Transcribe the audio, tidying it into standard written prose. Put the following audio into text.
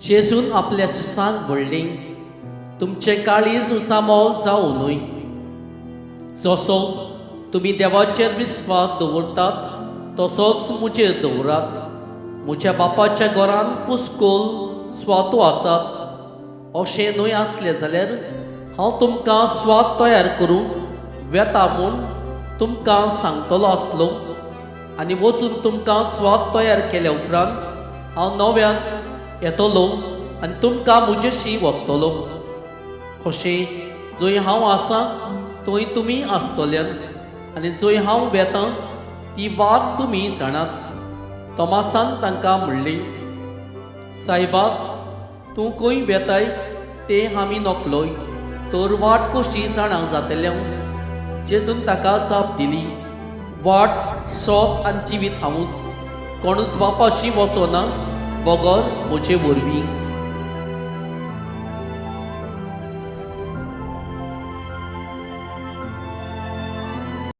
जेजून आपल्या शिसांक म्हणलें, तुमचे काळीज उचामोल जावं न्हय. जसो तुमी देवाचेर विस्वास दवरतात तसोच मुजेर दवरात. म्हज्या बापाच्या घरान पुस्कोल स्वातो आसात. अशें न्हय आसलें जाल्यार हांव तुमकां स्वात तयार करूंक वेता म्हूण तुमकां सांगतलो आसलो. आनी वचून तुमकां स्वात तयार केल्या उपरांत हांव नव्यान येतलो आनी तुमकां म्हजेशी व्हरतलो. अशें जंय हांव आसां थंय तुमी आसतल्यान, आनी जंय हांव वेतां ती वाट तुमी जाणात. तोमासान तांकां म्हणलें, सायबा, तूं खंय वेताय तें आमी नकलोय, तर वाट कशी जाणांक जातल्या? जेजून ताका जाप दिली, वाट, सोत आनी जिवीत हांवूच. कोणूच बापाशी वचना बगर म्हजे वरवीं.